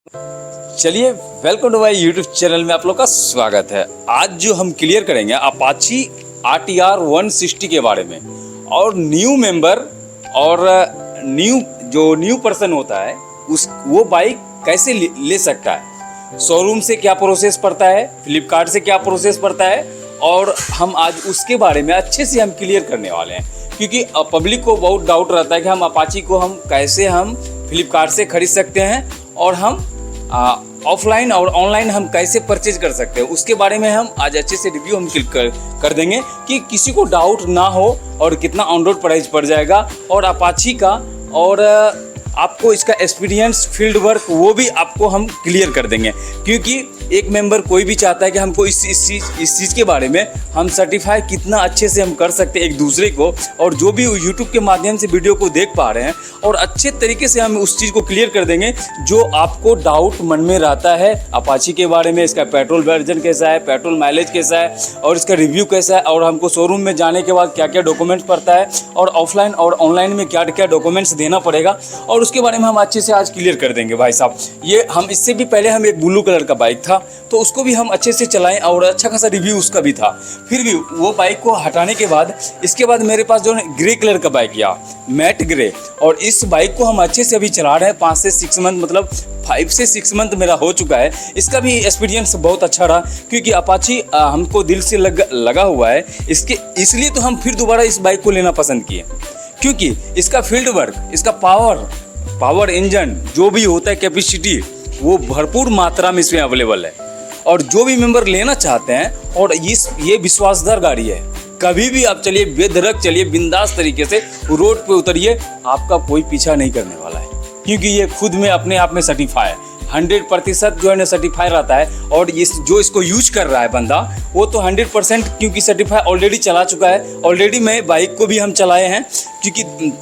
चलिए, welcome to my YouTube channel में आप लोग का स्वागत है। आज जो हम क्लियर करेंगे अपाची RTR 160 के बारे में, और न्यू मेंबर और न्यू पर्सन होता है वो बाइक कैसे ले सकता है, शोरूम से क्या प्रोसेस पड़ता है, फ्लिपकार्ट से क्या प्रोसेस पड़ता है, और हम आज उसके बारे में अच्छे से हम क्लियर करने वाले हैं। क्योंकि पब्लिक को बहुत डाउट रहता है कि हम अपाची को हम कैसे फ्लिपकार्ट से खरीद सकते हैं और हम ऑफलाइन और ऑनलाइन हम कैसे परचेज कर सकते हैं, उसके बारे में हम आज अच्छे से रिव्यू हम कर देंगे कि किसी को डाउट ना हो और कितना ऑन रोड प्राइस पड़ जाएगा, और अपाची का और आपको इसका एक्सपीरियंस फील्ड वर्क वो भी आपको हम क्लियर कर देंगे। क्योंकि एक मेंबर कोई भी चाहता है कि हमको इस चीज़ के बारे में हम सर्टिफाई कितना अच्छे से हम कर सकते हैं एक दूसरे को, और जो भी यूट्यूब के माध्यम से वीडियो को देख पा रहे हैं और अच्छे तरीके से हम उस चीज़ को क्लियर कर देंगे जो आपको डाउट मन में रहता है अपाची के बारे में। इसका पेट्रोल वर्जन कैसा है, पेट्रोल माइलेज कैसा है, और इसका रिव्यू कैसा है, और हमको शोरूम में जाने के बाद क्या क्या डॉक्यूमेंट्स पड़ता है, और ऑफलाइन और ऑनलाइन में क्या क्या डॉक्यूमेंट्स देना पड़ेगा, और उसके बारे में हम अच्छे से आज क्लियर कर देंगे भाई साहब। ये हम इससे भी पहले हम एक ब्लू कलर का बाइक था तो उसको भी हम अच्छे से चलाएं और अच्छा खासा रिव्यू उसका भी था। फिर भी वो बाइक को हटाने के बाद इसके बाद मेरे पास जो ग्रे कलर का बाइक या मैट ग्रे, और इस बाइक को हम अच्छे से अभी चला रहे हैं 5 से 6 मंथ, मतलब 5 से 6 मंथ मेरा हो चुका है। इसका भी एक्सपीरियंस बहुत अच्छा रहा क्योंकि अपाची हमको दिल से लगा हुआ है इसलिए तो हम फिर दोबारा इस बाइक को लेना पसंद किए, क्योंकि इसका फील्ड वर्क, इसका पावर इंजन जो भी होता है, कैपेसिटी वो भरपूर मात्रा में इसमें अवेलेबल है। और जो भी मेंबर लेना चाहते हैं, और ये विश्वासदार गाड़ी है, कभी भी आप चलिए बेधड़क चलिए, बिंदास तरीके से रोड पे उतरिए, आपका कोई पीछा नहीं करने वाला है। क्योंकि ये खुद में अपने आप में सर्टिफाई है, 100% जो है ना सर्टिफाई रहता है। और जो इसको यूज कर रहा है बंदा वो तो 100% क्योंकि सर्टिफाई ऑलरेडी चला चुका है। ऑलरेडी मैं बाइक को भी हम चलाए हैं क्योंकि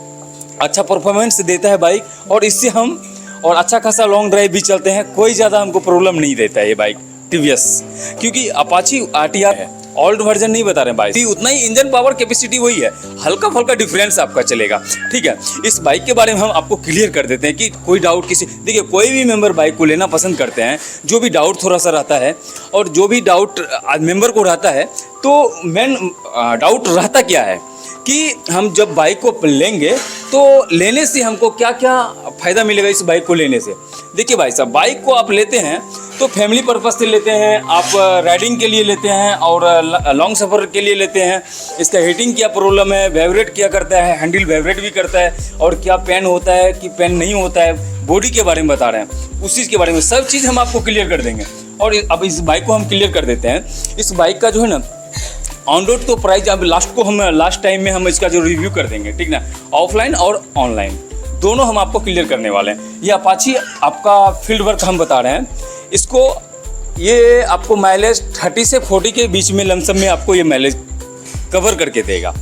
अच्छा परफॉर्मेंस देता है बाइक, और इससे हम और अच्छा खासा लॉन्ग ड्राइव भी चलते हैं, कोई ज़्यादा हमको प्रॉब्लम नहीं देता है ये बाइक TVS। क्योंकि अपाची RTR है, ओल्ड वर्जन नहीं बता रहे हैं भाई, उतना ही इंजन पावर कैपेसिटी वही है, हल्का फुल्का डिफरेंस आपका चलेगा। ठीक है, इस बाइक के बारे में हम आपको क्लियर कर देते हैं कि कोई डाउट देखिए कोई भी मेंबर बाइक को लेना पसंद करते हैं, जो भी डाउट थोड़ा सा रहता है, और जो भी डाउट मेंबर को रहता है, तो मेन डाउट रहता क्या है कि हम जब बाइक को लेंगे तो लेने से हमको क्या क्या फ़ायदा मिलेगा इस बाइक को लेने से। देखिए भाई साहब, बाइक को आप लेते हैं तो फैमिली पर्पस से लेते हैं, आप राइडिंग के लिए लेते हैं और लॉन्ग सफ़र के लिए लेते हैं। इसका हीटिंग क्या प्रॉब्लम है, वाइब्रेट क्या करता है, हैंडल वाइब्रेट भी करता है, और क्या पेन होता है कि पेन नहीं होता है, बॉडी के बारे में बता रहे हैं, उस चीज़ के बारे में सब चीज़ हम आपको क्लियर कर देंगे। और अब इस बाइक को हम क्लियर कर देते हैं। इस बाइक का जो है ना ऑन रोड तो प्राइस अब लास्ट टाइम में हम इसका जो रिव्यू कर देंगे, ठीक ना, ऑफलाइन और ऑनलाइन दोनों हम आपको क्लियर करने वाले हैं। ये अपाची आपका फील्ड वर्क हम बता रहे हैं, इसको ये आपको माइलेज 30 से 40 के बीच में लमसम में आपको ये माइलेज कवर करके देगा।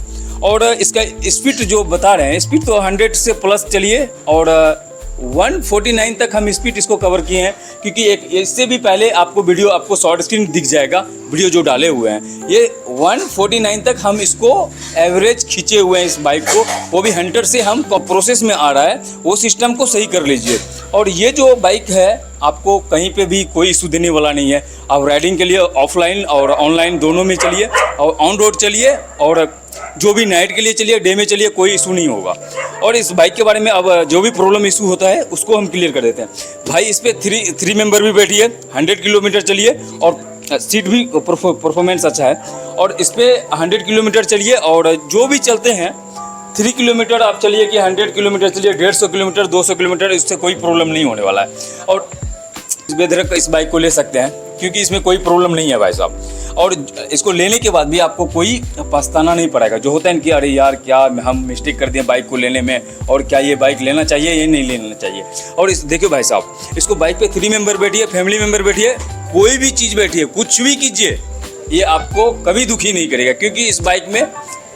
और इसका स्पीड जो बता रहे हैं, स्पीड तो 100 से प्लस चलिए, और 149 तक हम स्पीड इसको कवर किए हैं। क्योंकि इससे भी पहले आपको वीडियो आपको शॉर्ट स्क्रीन दिख जाएगा, वीडियो जो डाले हुए हैं, ये 149 तक हम इसको एवरेज खींचे हुए हैं इस बाइक को, वो भी हंटर से हम प्रोसेस में आ रहा है, वो सिस्टम को सही कर लीजिए। और ये जो बाइक है आपको कहीं पे भी कोई इशू देने वाला नहीं है। आप राइडिंग के लिए ऑफलाइन और ऑनलाइन दोनों में चलिए, और ऑन रोड चलिए, और जो भी नाइट के लिए चलिए, डे में चलिए, कोई इशू नहीं होगा। और इस बाइक के बारे में अब जो भी प्रॉब्लम इशू होता है उसको हम क्लियर कर देते हैं। भाई इस पर 3 मेंबर भी बैठिए, 100 किलोमीटर चलिए, और सीट भी परफॉर्मेंस अच्छा है, और इस पर 100 किलोमीटर चलिए, और जो भी चलते हैं 3 किलोमीटर आप चलिए कि 100 किलोमीटर चलिए, 150 किलोमीटर, 200 किलोमीटर, इससे कोई प्रॉब्लम नहीं होने वाला है। और बेधड़क इस बाइक को ले सकते हैं क्योंकि इसमें कोई प्रॉब्लम नहीं है भाई साहब। और इसको लेने के बाद भी आपको कोई पछताना नहीं पड़ेगा। जो होता है कि अरे यार क्या हम मिस्टेक कर दिए बाइक को लेने में, और क्या ये बाइक लेना चाहिए ये नहीं लेना चाहिए। और देखिए भाई साहब, इसको बाइक पे 3 मेंबर बैठिए, फैमिली मेंबर बैठिए, कोई भी चीज़ बैठिए, कुछ भी कीजिए, ये आपको कभी दुखी नहीं करेगा। क्योंकि इस बाइक में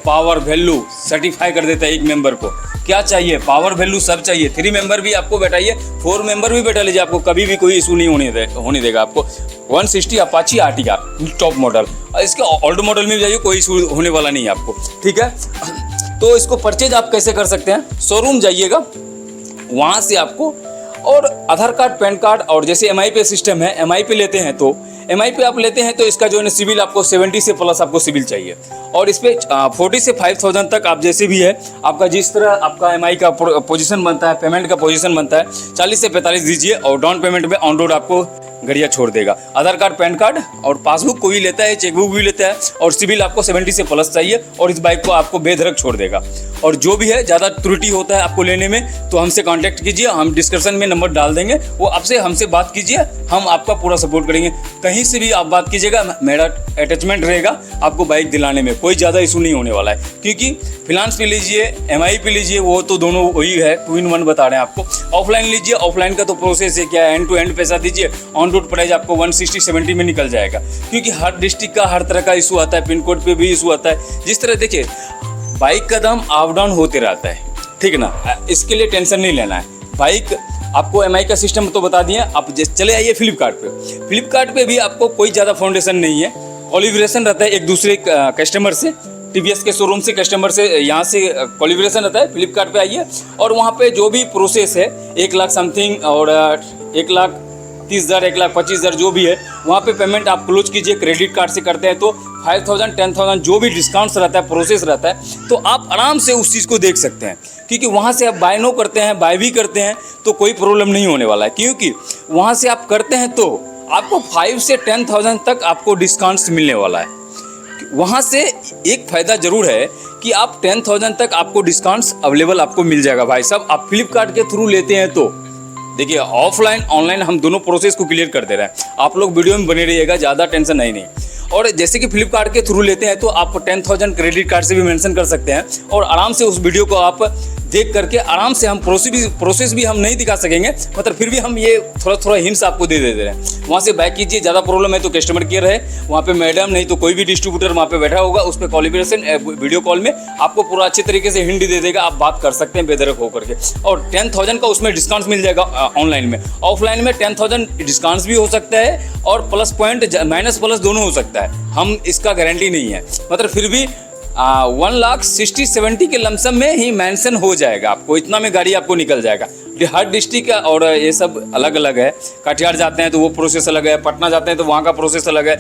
पावर वैल्यू सर्टिफाई कर देता है एक मेंबर को। क्या चाहिए, पावर वैल्यू सब चाहिए। 3 मेंबर भी आपको बैठाइए, 4 मेंबर भी बैठा लीजिए, आपको कभी भी कोई इशू नहीं होने देगा। आपको 160 अपाची RTR टॉप मॉडल, इसके ओल्ड मॉडल में भी जाइए, कोई इशू होने वाला नहीं है आपको, ठीक है। तो इसको परचेज आप कैसे कर सकते हैं, शोरूम जाइएगा, वहाँ से आपको और आधार कार्ड, पैन कार्ड, और जैसे एमआई पे सिस्टम है, एमआई पे लेते हैं तो एमआई पे आप लेते हैं तो इसका जो है सिविल आपको 70 से प्लस आपको सिविल चाहिए। और इस पे 40 से 5000 तक आप जैसे भी है आपका जिस तरह आपका एमआई का पोजीशन बनता है, पेमेंट का पोजीशन बनता है, 40 से 45 दीजिए और डाउन पेमेंट में ऑन रोड आपको गड़िया छोड़ देगा। आधार कार्ड, पैन कार्ड और पासबुक कोई लेता है, चेकबुक भी लेता है, और सिविल आपको 70 से प्लस चाहिए और इस बाइक को आपको बेधड़क छोड़ देगा। और जो भी है ज़्यादा त्रुटि होता है आपको लेने में तो हमसे कांटेक्ट कीजिए, हम डिस्क्रिप्शन में नंबर डाल देंगे, वो आपसे हमसे बात कीजिए, हम आपका पूरा सपोर्ट करेंगे। कहीं से भी आप बात कीजिएगा, मेरा अटैचमेंट रहेगा आपको बाइक दिलाने में, कोई ज़्यादा इशू नहीं होने वाला है। क्योंकि फिनांस पे लीजिए, एमआई पे लीजिए, वो तो दोनों वही है, 2 in 1 बता रहे हैं आपको। ऑफलाइन लीजिए, ऑफलाइन का तो प्रोसेस है क्या, एंड टू एंड पैसा दीजिए, ऑन रोड प्राइस आपको 160-70 में निकल जाएगा। क्योंकि हर डिस्ट्रिक्ट का हर तरह का इशू आता है, पिन कोड पे भी इशू आता है। जिस तरह देखिए बाइक का दाम अप डाउन होते रहता है, ठीक है ना, इसके लिए टेंशन नहीं लेना है। बाइक आपको एमआई का सिस्टम तो बता दिए, आप चले आइए फ्लिपकार्ट पे। फ्लिपकार्ट पे भी आपको कोई ज़्यादा फाउंडेशन नहीं है, कोलिब्रेशन रहता है एक दूसरे कस्टमर से, टीवीएस के शोरूम से कस्टमर से यहाँ से कोलिब्रेशन रहता है। फ्लिपकार्ट पे आइए और वहाँ पे जो भी प्रोसेस है 1 लाख समथिंग और 1,30,000, 1,25,000 जो भी है वहाँ पे पेमेंट आप क्लोज कीजिए। क्रेडिट कार्ड से करते हैं तो 5,000, 10,000 जो भी डिस्काउंट्स रहता है, प्रोसेस रहता है, तो आप आराम से उस चीज़ को देख सकते हैं। क्योंकि वहाँ से आप बाय नो करते हैं, बाय भी करते हैं तो कोई प्रॉब्लम नहीं होने वाला है। क्योंकि वहाँ से आप करते हैं तो आपको 5 से 10,000 तक आपको डिस्काउंट्स मिलने वाला है। वहाँ से एक फ़ायदा ज़रूर है कि आप 10,000 तक आपको डिस्काउंट्स अवेलेबल आपको मिल जाएगा। भाई साहब आप फ्लिपकार्ट के थ्रू लेते हैं तो देखिए ऑफलाइन ऑनलाइन हम दोनों प्रोसेस को क्लियर कर दे रहे हैं। आप लोग वीडियो में बने रहिएगा, ज़्यादा टेंशन नहीं। और जैसे कि फ्लिपकार्ट के थ्रू लेते हैं तो आप 10,000 क्रेडिट कार्ड से भी मेंशन कर सकते हैं और आराम से उस वीडियो को आप देख करके आराम से हम प्रोसेस भी हम नहीं दिखा सकेंगे, मतलब फिर भी हम ये थोड़ा हिंट्स आपको दे देते हैं। वहाँ से बाय कीजिए, ज़्यादा प्रॉब्लम है तो कस्टमर केयर है, वहाँ पे मैडम नहीं तो कोई भी डिस्ट्रीब्यूटर वहाँ पे बैठा होगा, उस पर कोलिब्रेशन वीडियो कॉल में आपको पूरा अच्छे तरीके से हिंट दे देगा, आप बात कर सकते हैं बेधड़क होकर के। और 10,000 का उसमें डिस्काउंट मिल जाएगा ऑनलाइन में। ऑफलाइन में 10,000 डिस्काउंट भी हो सकता है और प्लस पॉइंट माइनस प्लस दोनों हो सकता है, हम इसका गारंटी नहीं है। मतलब फिर भी 1,60,70 के लमसम में ही मेंशन हो जाएगा, आपको इतना में गाड़ी आपको निकल जाएगा। हर डिस्ट्रिक्ट का और ये सब अलग अलग है। कटिहार जाते हैं तो वो प्रोसेस अलग है, पटना जाते हैं तो वहाँ का प्रोसेस अलग है,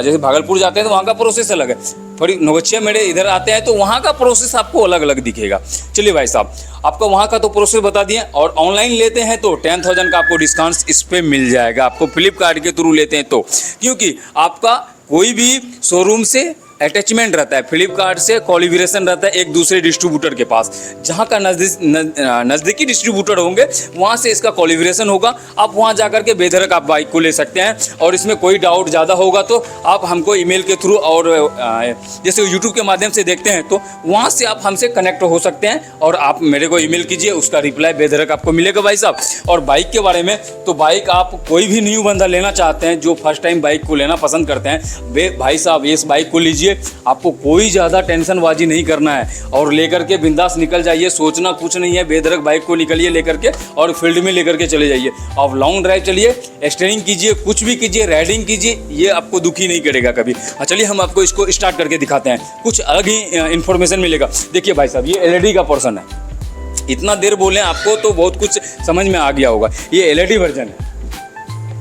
जैसे भागलपुर जाते हैं तो वहाँ का प्रोसेस अलग है, थोड़ी नवच्छिया मेरे इधर आते हैं तो वहाँ का प्रोसेस आपको अलग अलग दिखेगा। चलिए भाई साहब आपका वहाँ का तो प्रोसेस बता दिए। और ऑनलाइन लेते हैं तो 10,000 का आपको डिस्काउंट इस पर मिल जाएगा, आपको फ्लिपकार्ट के थ्रू लेते हैं तो। क्योंकि आपका कोई भी शोरूम से अटैचमेंट रहता है, फ्लिपकार्ट से कोलिब्रेशन रहता है एक दूसरे डिस्ट्रीब्यूटर के पास, जहाँ का नज़दीकी डिस्ट्रीब्यूटर होंगे वहाँ से इसका कोलिब्रेशन होगा। आप वहाँ जाकर के बेधड़क आप बाइक को ले सकते हैं। और इसमें कोई डाउट ज़्यादा होगा तो आप हमको ईमेल के थ्रू और जैसे यूट्यूब के माध्यम से देखते हैं तो वहाँ से आप हमसे कनेक्ट हो सकते हैं और आप मेरे को ईमेल कीजिए, उसका रिप्लाई बेधड़क आपको मिलेगा भाई साहब। और बाइक के बारे में तो बाइक आप कोई भी न्यू बंदा लेना चाहते हैं जो फर्स्ट टाइम बाइक को लेना पसंद करते हैं, भाई साहब इस बाइक को लीजिए, आपको कोई ज़्यादा टेंशनबाजी नहीं करना है और लेकर के बिंदास निकल जाइए, सोचना कुछ नहीं है। बेधड़क बाइक को निकलिए लेकर के और फील्ड में लेकर के चले जाइए। आप लॉन्ग ड्राइव चलिए, स्टेयरिंग कीजिए, कुछ भी कीजिए, राइडिंग कीजिए, ये आपको दुखी नहीं करेगा कभी। चलिए हम आपको इसको स्टार्ट करके दिखाते हैं, कुछ अलग ही इन्फॉर्मेशन मिलेगा। देखिए भाई साहब ये एलईडी का पोर्शन है, इतना देर बोले आपको तो बहुत कुछ समझ में आ गया होगा। ये एलईडी वर्जन है,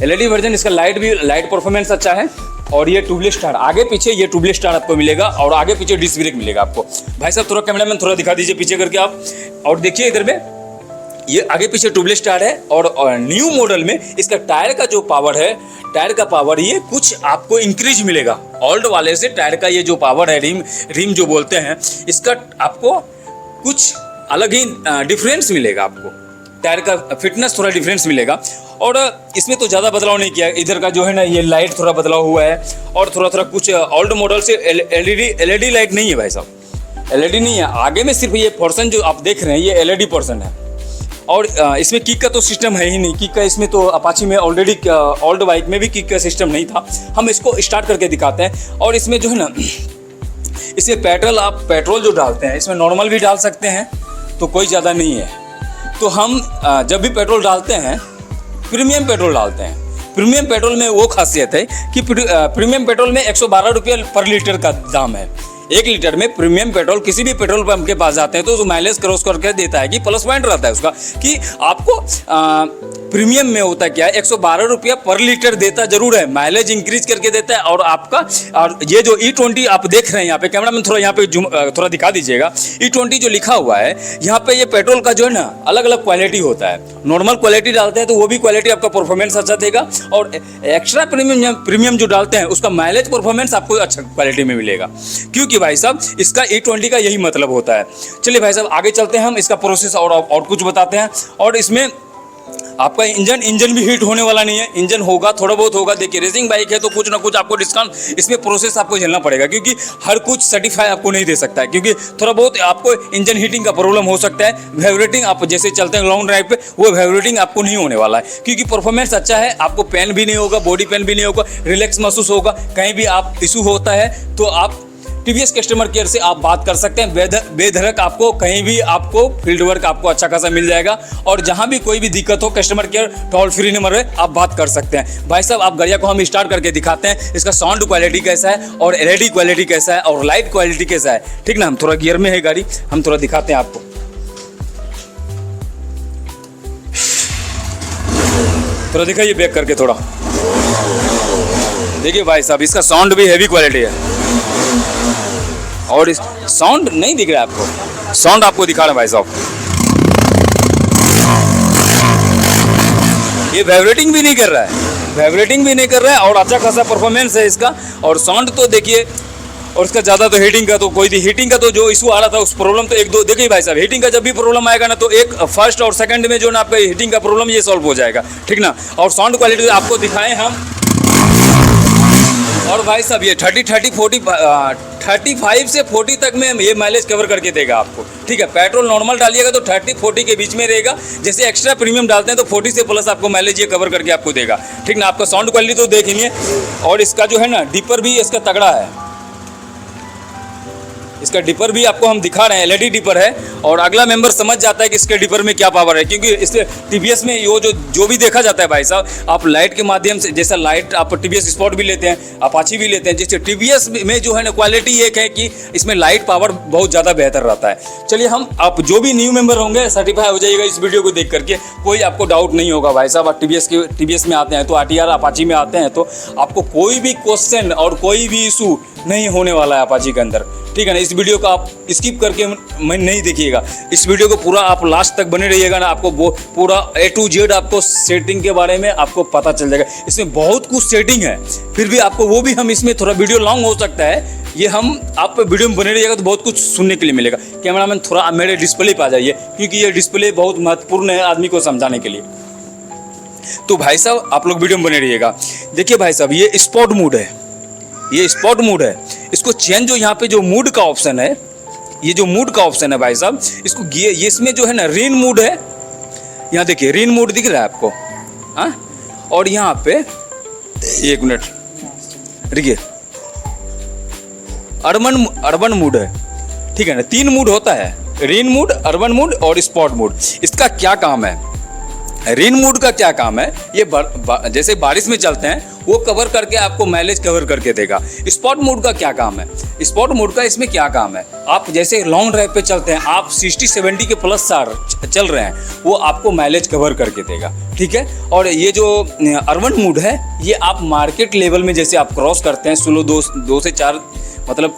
एलईडी वर्जन, इसका लाइट परफॉर्मेंस अच्छा है। और ये ट्यूबलेस स्टार आगे पीछे, ये ट्यूबलेस स्टार आपको मिलेगा और आगे पीछे डिस्क ब्रेक मिलेगा आपको। भाई साहब थोड़ा कैमरामैन थोड़ा दिखा दीजिए पीछे करके आप, और देखिए इधर में ये आगे पीछे ट्यूबलेस टायर है। और न्यू मॉडल में इसका टायर का जो पावर है, टायर का पावर ये कुछ आपको इंक्रीज मिलेगा। ओल्ड वाले से टायर का ये जो पावर है, रिम जो बोलते हैं, इसका आपको कुछ अलग ही डिफरेंस मिलेगा। आपको टायर का फिटनेस थोड़ा डिफरेंस मिलेगा। और इसमें तो ज़्यादा बदलाव नहीं किया, इधर का जो है ना ये लाइट थोड़ा बदलाव हुआ है और थोड़ा कुछ ओल्ड मॉडल से एलईडी लाइट नहीं है भाई साहब, एलईडी नहीं है। आगे में सिर्फ ये पोर्शन जो आप देख रहे हैं ये एलईडी पोर्शन है। और इसमें किक का तो सिस्टम है ही नहीं, किक का इसमें तो अपाची में ऑलरेडी ओल्ड बाइक में भी किक का सिस्टम नहीं था। हम इसको स्टार्ट करके दिखाते हैं। और इसमें जो है ना, इसमें पेट्रोल जो डालते हैं इसमें नॉर्मल भी डाल सकते हैं, तो कोई ज़्यादा नहीं है। तो हम जब भी पेट्रोल डालते हैं प्रीमियम पेट्रोल डालते हैं। प्रीमियम पेट्रोल में वो खासियत है कि प्रीमियम पेट्रोल में 112 रुपये पर लीटर का दाम है। 1 लीटर में प्रीमियम पेट्रोल किसी भी पेट्रोल पंप के पास जाते हैं तो माइलेज क्रॉस करके देता है कि प्लस पॉइंट रहता है उसका कि आपको प्रीमियम में होता क्या है 112 रुपया पर लीटर देता जरूर है, माइलेज इंक्रीज करके देता है। और आपका और ये जो E20 आप देख रहे हैं यहाँ पे, कैमरा में थोड़ा यहाँ पे थोड़ा दिखा दीजिएगा, E20 जो लिखा हुआ है यहाँ पे, ये पेट्रोल का जो है ना अलग अलग क्वालिटी होता है। नॉर्मल क्वालिटी डालते हैं तो वो भी क्वालिटी आपका परफॉर्मेंस अच्छा देगा, और एक्स्ट्रा प्रीमियम जो डालते हैं उसका माइलेज परफॉर्मेंस आपको अच्छा क्वालिटी में मिलेगा, क्योंकि भाई साहब इसका E20 का यही मतलब होता है। चलिए भाई साहब आगे चलते हैं, हम इसका प्रोसेस और कुछ बताते हैं। और इसमें आपका इंजन भी हीट होने वाला नहीं है, इंजन होगा थोड़ा बहुत होगा। देखिए रेसिंग बाइक है तो कुछ ना कुछ आपको डिस्काउंट इसमें प्रोसेस आपको झेलना पड़ेगा, क्योंकि हर कुछ सर्टिफाई आपको नहीं दे सकता है, क्योंकि थोड़ा बहुत आपको इंजन हीटिंग का प्रॉब्लम हो सकता है। वाइब्रेटिंग आप जैसे चलते हैं लॉन्ग ड्राइव पे, वो वाइब्रेटिंग आपको नहीं होने वाला है, क्योंकि परफॉर्मेंस अच्छा है। आपको पेन भी नहीं होगा, बॉडी पेन भी नहीं होगा, रिलैक्स महसूस होगा। कहीं भी आप इशू होता है तो आप TVS कस्टमर केयर से आप बात कर सकते हैं, बेधड़क आपको कहीं भी आपको फील्ड वर्क आपको अच्छा खासा मिल जाएगा। और जहां भी कोई भी दिक्कत हो customer care toll free number है, आप बात कर सकते हैं। भाई साहब आप गाड़िया को हम स्टार्ट करके दिखाते हैं, इसका साउंड क्वालिटी कैसा है और LED क्वालिटी कैसा है और लाइट क्वालिटी कैसा है, ठीक ना। हम थोड़ा गियर में है गाड़ी, हम थोड़ा दिखाते हैं आपको। थोड़ा दिखाइए बैक करके थोड़ा, देखिए भाई साहब इसका साउंड भी हैवी क्वालिटी है। और इस साउंड नहीं दिख रहा है आपको, साउंड आपको दिखा रहे हैं भाई साहब, ये वाइब्रेटिंग भी नहीं कर रहा है, वाइब्रेटिंग भी नहीं कर रहा है और अच्छा खासा परफॉर्मेंस है इसका। और साउंड तो देखिए, और इसका ज़्यादा तो हीटिंग का तो कोई भी, हीटिंग का तो जो इशू आ रहा था उस प्रॉब्लम तो एक दो, देखिए भाई साहब हीटिंग का जब भी प्रॉब्लम आएगा ना तो एक फर्स्ट और सेकंड में जो ना आपका हीटिंग का प्रॉब्लम ये सॉल्व हो जाएगा, ठीक ना। और साउंड क्वालिटी आपको दिखाएं हम। और भाई साहब ये 35 से 40 तक में ये माइलेज कवर करके देगा आपको, ठीक है। पेट्रोल नॉर्मल डालिएगा तो 30-40 के बीच में रहेगा, जैसे एक्स्ट्रा प्रीमियम डालते हैं तो 40 से प्लस आपको माइलेज ये कवर करके आपको देगा, ठीक ना। आपका साउंड क्वालिटी तो देखेंगे, और इसका जो है ना डिपर भी इसका तगड़ा है, इसका डिपर भी आपको हम दिखा रहे हैं, LED डिपर है। और अगला मेंबर समझ जाता है कि इसके डिपर में क्या पावर है, क्योंकि इससे TVS में यो जो भी देखा जाता है भाई साहब, आप लाइट के माध्यम से, जैसा लाइट आप TVS स्पॉट भी लेते हैं, अपाची भी लेते हैं, जैसे TVS में जो है ना क्वालिटी एक है कि इसमें लाइट पावर बहुत ज़्यादा बेहतर रहता है। चलिए हम, आप जो भी न्यू मेंबर होंगे सर्टिफाई हो जाइएगा इस वीडियो को देख करके, कोई आपको डाउट नहीं होगा भाई साहब। आप TVS में आते हैं तो RTR अपाची में आते हैं तो आपको कोई भी क्वेश्चन और कोई भी इशू नहीं होने वाला है अपाची के अंदर, ठीक है ना। इस वीडियो को आप स्किप करके मैं नहीं देखिएगा, इस वीडियो को पूरा आप लास्ट तक बने रहिएगा ना, आपको वो पूरा A to Z आपको सेटिंग के बारे में आपको पता चल जाएगा। इसमें बहुत कुछ सेटिंग है, फिर भी आपको वो भी हम इसमें थोड़ा वीडियो लॉन्ग हो सकता है, ये हम आप वीडियो में बने रहिएगा तो बहुत कुछ सुनने के लिए मिलेगा। कैमरामैन थोड़ा मेरे डिस्प्ले पे आ जाइए, क्योंकि ये डिस्प्ले बहुत महत्वपूर्ण है आदमी को समझाने के लिए। तो भाई साहब आप लोग वीडियो में बने रहिएगा। देखिए भाई साहब ये स्पॉट मोड है, ये स्पॉट मोड है। इसको चेंज, जो यहाँ पे जो मूड का ऑप्शन है, ये जो मूड का ऑप्शन है भाई साहब, इसको ये इसमें जो है ना रेन मूड है, यहाँ देखिए रेन मूड दिख रहा है आपको, हाँ। और यहाँ पे एक मिनट देखिए अर्बन मूड है, ठीक है ना। 3 मूड होता है, रेन मूड, अर्बन मूड और स्पॉट मूड। इसका क्या काम है, रेन मूड का क्या काम है, ये जैसे बारिश में चलते हैं वो कवर करके आपको माइलेज कवर करके देगा। स्पॉट मोड का क्या काम है, स्पॉट मोड का इसमें क्या काम है, आप जैसे लॉन्ग ड्राइव पे चलते हैं, आप 60-70 के प्लस चल रहे हैं, वो आपको माइलेज कवर करके देगा, ठीक है। और ये जो अर्बन मोड है, ये आप मार्केट लेवल में जैसे आप क्रॉस करते हैं, स्लो 2 से 4 मतलब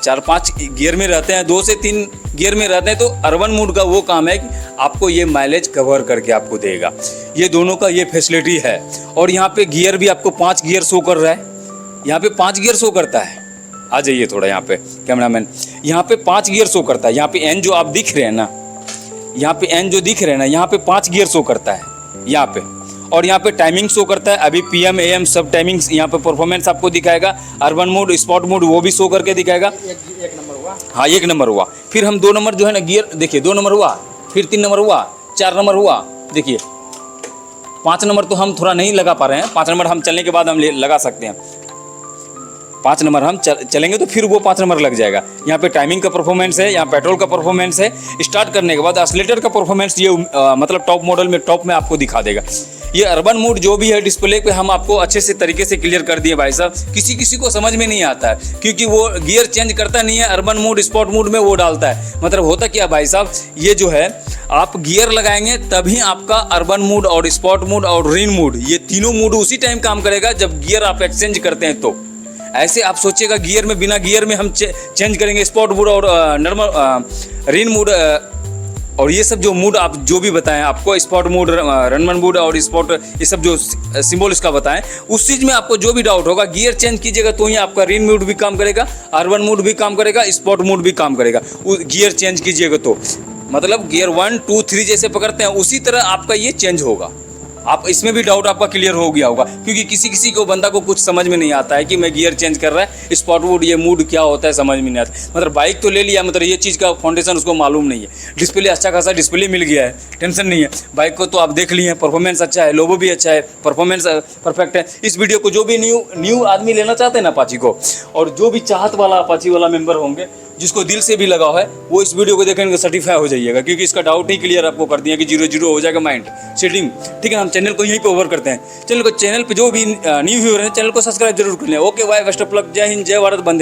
4-5 गियर में रहते हैं, 2 से 3 गियर में रहते हैं, तो अर्बन मोड का वो काम है कि आपको ये माइलेज कवर करके आपको देगा। ये दोनों का ये फैसिलिटी है। और यहाँ पे गियर भी आपको 5 गियर शो कर रहा है, यहाँ पे 5 गियर शो करता है। आ जाइए थोड़ा यहाँ पे कैमरामैन, यहाँ पे 5 गियर शो करता है। यहाँ पे एन जो आप दिख रहे हैं ना, यहाँ पे एन जो दिख रहे हैं ना, यहाँ पे 5 गियर शो करता है यहाँ पे। और यहाँ पे टाइमिंग शो करता है, अभी PM AM सब टाइमिंग्स यहाँ पे परफॉर्मेंस आपको दिखाएगा। अर्बन मोड, स्पॉट मोड वो भी शो करके दिखाएगा। एक नंबर हुआ, हाँ 1 नंबर हुआ। फिर हम 2 नंबर जो है ना गियर देखिए, 2 नंबर हुआ, फिर 3 नंबर हुआ, 4 नंबर हुआ, देखिए 5 नंबर तो हम थोड़ा नहीं लगा पा रहे हैं, 5 नंबर हम चलने के बाद हम लगा सकते हैं। 5 नंबर हम चलेंगे तो फिर वो 5 नंबर लग जाएगा। यहाँ पे टाइमिंग का परफॉर्मेंस है, यहाँ पेट्रोल का परफॉर्मेंस है। स्टार्ट करने के बाद एक्सीलरेटर का परफॉर्मेंस ये मतलब टॉप मॉडल में टॉप में आपको दिखा देगा। ये अर्बन मोड जो भी है डिस्प्ले पे हम आपको अच्छे से तरीके से क्लियर कर दिए भाई साहब। किसी को समझ में नहीं आता है क्योंकि वो गियर चेंज करता नहीं है, अर्बन मोड स्पोर्ट मोड में वो डालता है। मतलब होता क्या भाई साहब, ये जो है आप गियर लगाएंगे तभी आपका अर्बन मोड और स्पोर्ट मोड और रेन मोड ये तीनों मोड उसी टाइम काम करेगा जब गियर आप एक्सचेंज करते हैं। तो ऐसे आप सोचिएगा गियर में, बिना गियर में हम चेंज करेंगे स्पोर्ट मोड और नॉर्मल रेन मोड और ये सब जो मूड आप जो भी बताएं आपको, स्पॉट मूड, रनमन मूड और स्पॉट, ये सब जो सिंबल इसका बताएं, उस चीज़ में आपको जो भी डाउट होगा गियर चेंज कीजिएगा तो ही आपका रेन मूड भी काम करेगा, अर्बन मूड भी काम करेगा, स्पॉट मूड भी काम करेगा। गियर चेंज कीजिएगा तो मतलब गियर 1, 2, 3 जैसे पकड़ते हैं उसी तरह आपका ये चेंज होगा। आप इसमें भी डाउट आपका क्लियर हो गया होगा क्योंकि किसी को बंदा को कुछ समझ में नहीं आता है कि मैं गियर चेंज कर रहा है, स्पॉट मूड ये मूड क्या होता है समझ में नहीं आता। मतलब बाइक तो ले लिया, मतलब ये चीज़ का फाउंडेशन उसको मालूम नहीं है। डिस्प्ले अच्छा खासा डिस्प्ले मिल गया है, टेंशन नहीं है। बाइक को तो आप देख लिए हैं, परफॉर्मेंस अच्छा है, लोगो भी अच्छा है, परफॉर्मेंस परफेक्ट है। इस वीडियो को जो भी न्यू आदमी लेना चाहते हैं ना अपाची को, और जो भी चाहत वाला अपाची वाला मेंबर होंगे जिसको दिल से भी लगाव है, वो इस वीडियो को देखेंगे सर्टिफाई हो जाइएगा क्योंकि इसका डाउट ही क्लियर आपको कर दिया कि 0-0 हो जाएगा माइंड सेटिंग। ठीक है, हम चैनल को यहीं पे ओवर करते हैं। चैनल पे जो भी न्यू व्यूअर हैं चैनल को सब्सक्राइब जरूर कर लें। Okay bye, best of luck, जय हिंद, जय भारत, वंदे।